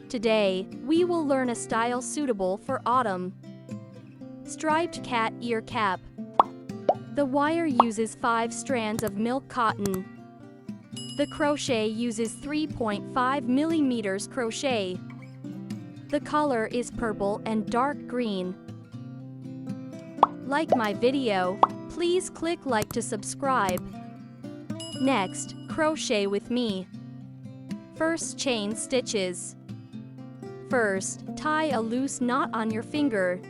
Today, we will learn a style suitable for autumn. Striped cat ear cap. The wire uses 5 strands of milk cotton. The crochet uses 3.5 millimeters crochet. The color is purple and dark green. Like my video, please click like to subscribe. Next, crochet with me. First, chain stitches. First, tie a loose knot on your finger.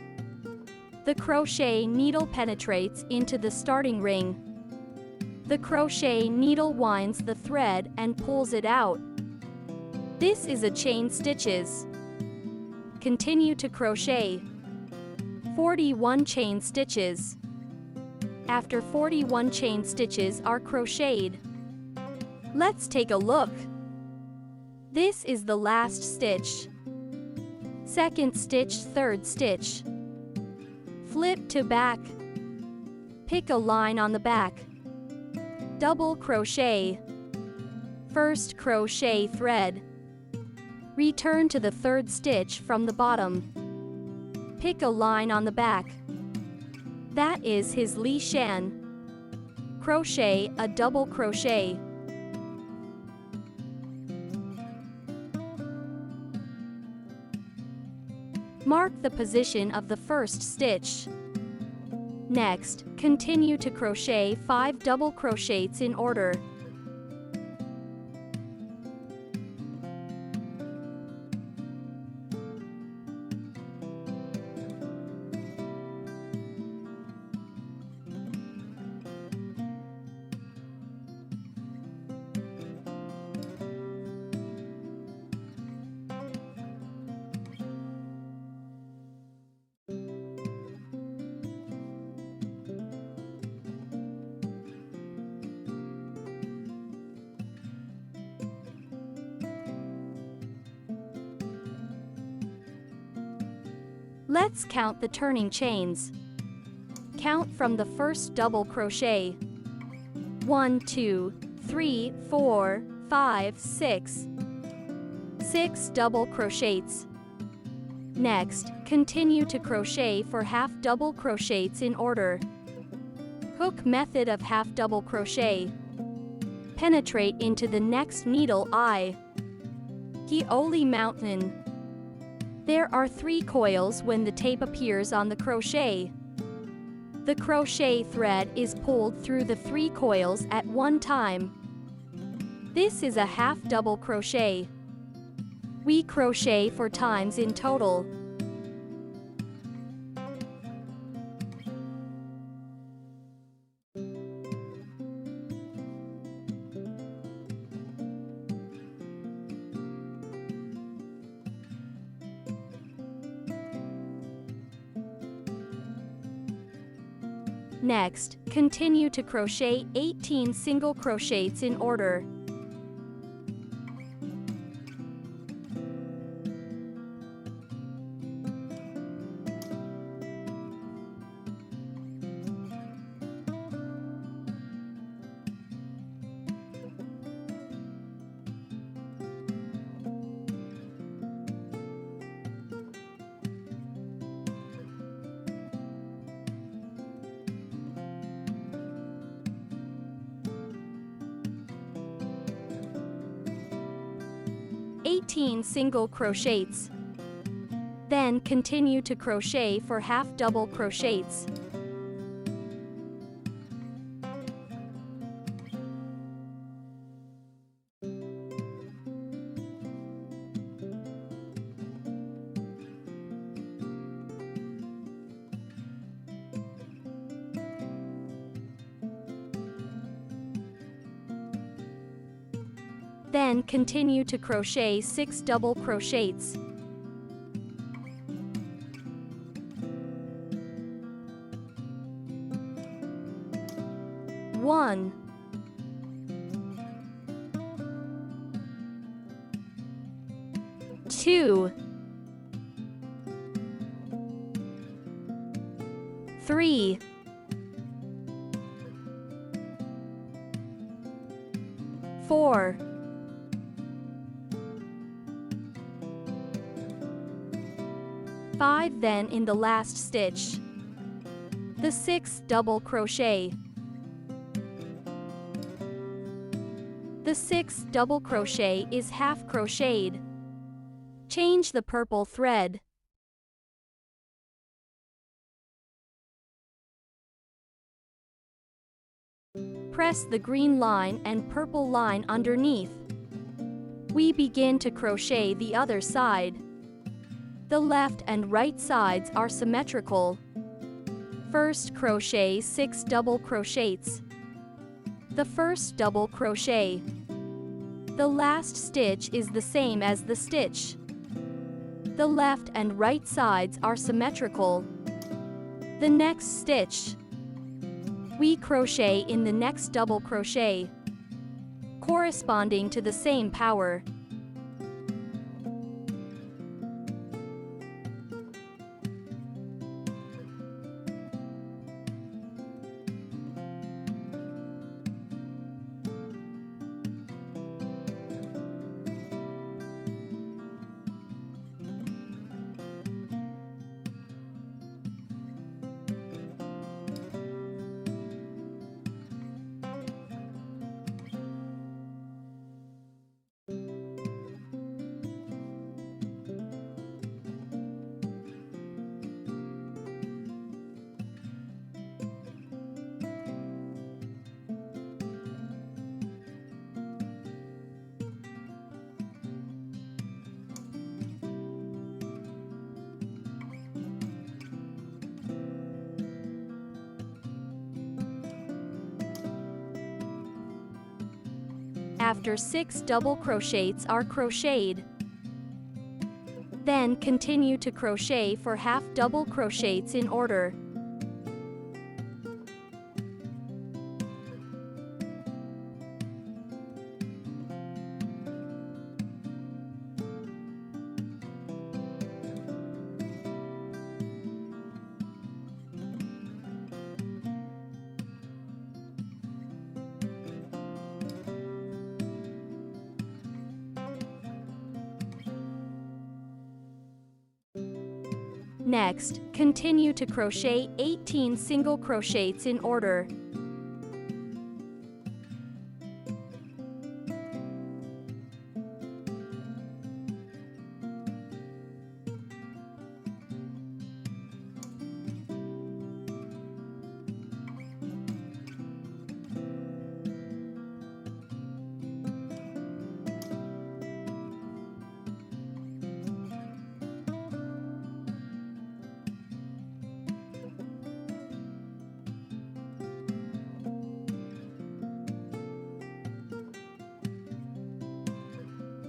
The crochet needle penetrates into the starting ring. The crochet needle winds the thread and pulls it out. This is a chain stitches. Continue to crochet. 41 chain stitches. After 41 chain stitches are crocheted. Let's take a look. This is the last stitch. Second stitch, third stitch. Flip to back. Pick a line on the back. Double crochet. First crochet thread. Return to the third stitch from the bottom. Pick a line on the back. That is his Li Shan. Crochet a double crochet. Mark the position of the first stitch. Next, continue to crochet 5 double crochets in order. Let's count the turning chains. Count from the first double crochet. 1, 2, 3, 4, 5, 6. 6 double crochets. Next, continue to crochet for half double crochets in order. Hook method of half double crochet. Penetrate into the next needle eye. Kioli mountain. There are 3 coils when the tape appears on the crochet. The crochet thread is pulled through the 3 coils at one time. This is a half double crochet. We crochet 4 times in total. Next, continue to crochet 18 single crochets in order. Single crochets. Then continue to crochet for half double crochets. Then continue to crochet 6 double crochets. One, 2, 3, 4, 5 then in the last stitch. The 6th double crochet. The 6th double crochet is half crocheted. Change the purple thread. Press the green line and purple line underneath. We begin to crochet the other side. The left and right sides are symmetrical. First crochet 6 double crochets. The first double crochet. The last stitch is the same as the stitch. The left and right sides are symmetrical. The next stitch. We crochet in the next double crochet, corresponding to the same power. After 6 double crochets are crocheted. Then continue to crochet for half double crochets in order. Next, continue to crochet 18 single crochets in order.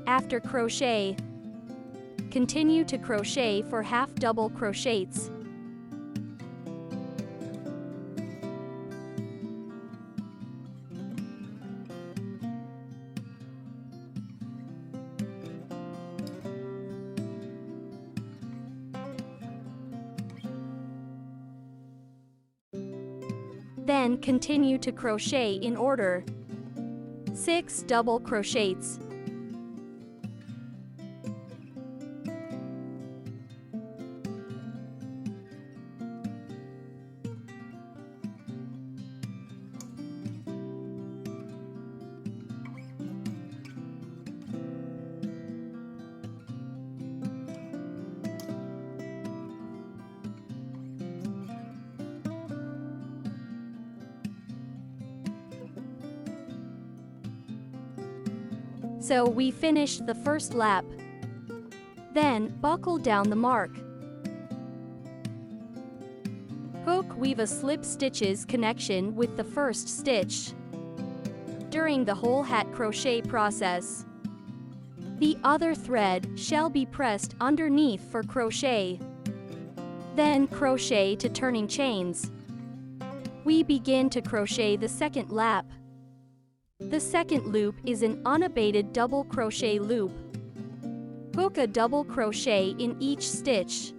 After crochet, continue to crochet for half double crochets. Then continue to crochet in order. 6 double crochets. So we finished the first lap. Then, buckle down the mark. Hook weave a slip stitches connection with the first stitch. During the whole hat crochet process, the other thread shall be pressed underneath for crochet. Then crochet to turning chains. We begin to crochet the second lap. The second loop is an unabated double crochet loop. Hook a double crochet in each stitch.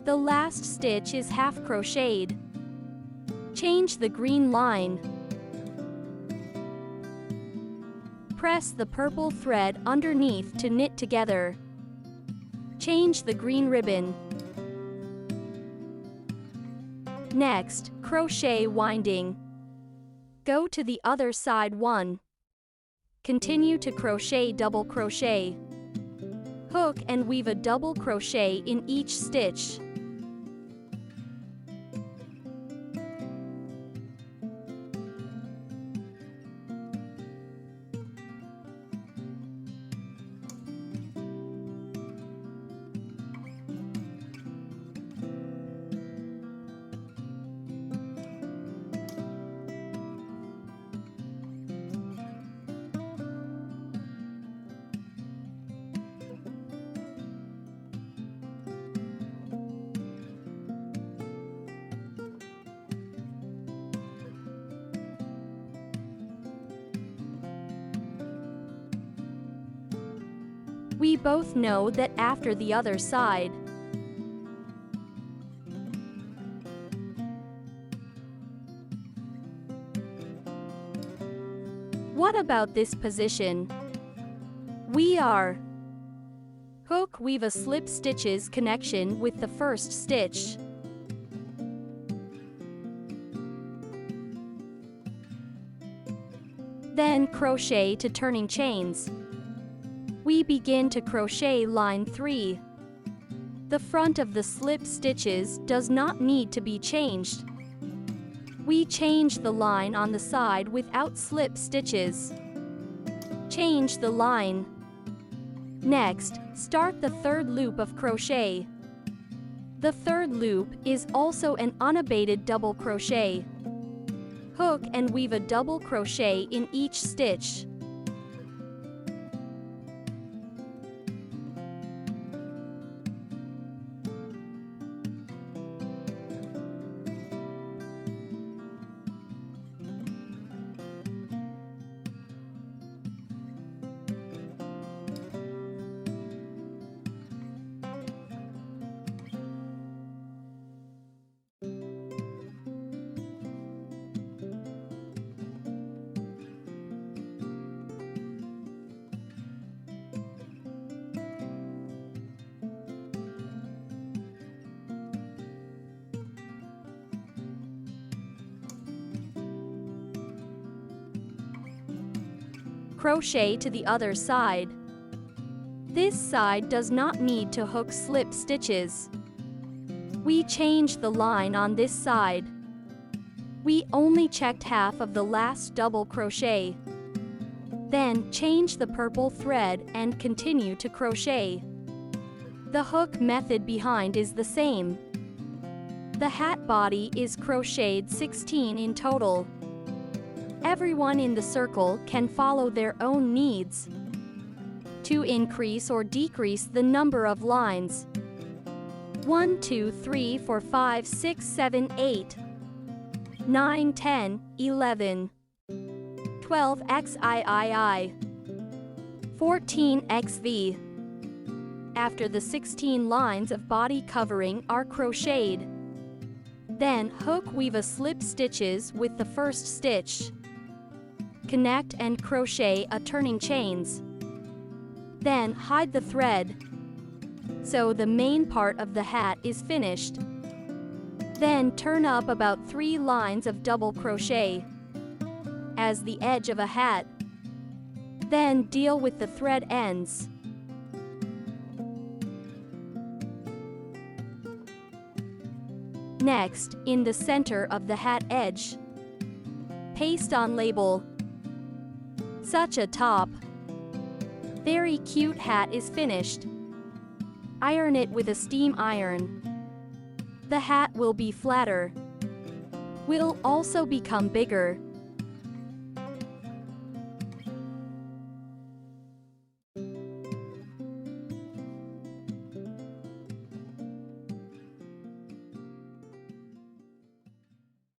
The last stitch is half crocheted. Change the green line. Press the purple thread underneath to knit together. Change the green ribbon. Next, crochet winding. Go to the other side 1. Continue to crochet double crochet. Hook and weave a double crochet in each stitch. We both know that after the other side. What about this position? We are hook, weave a slip stitches connection with the first stitch. Then crochet to turning chains. We begin to crochet line 3. The front of the slip stitches does not need to be changed. We change the line on the side without slip stitches. Change the line. Next, start the third loop of crochet. The third loop is also an unabated double crochet. Hook and weave a double crochet in each stitch. Crochet to the other side. This side does not need to hook slip stitches. We change the line on this side. We only checked half of the last double crochet. Then change the purple thread and continue to crochet. The hook method behind is the same. The hat body is crocheted 16 in total. Everyone in the circle can follow their own needs to increase or decrease the number of lines. 1, 2, 3, 4, 5, 6, 7, 8, 9, 10, 11, 12 XIII, 14 XV. After the 16 lines of body covering are crocheted, then hook, weave a slip stitches with the first stitch. Connect and crochet a turning chains. Then hide the thread, so the main part of the hat is finished. Then turn up about 3 lines of double crochet as the edge of a hat. Then deal with the thread ends. Next, in the center of the hat edge, paste on label. Such a top. Very cute hat is finished. Iron it with a steam iron. The hat will be flatter. Will also become bigger.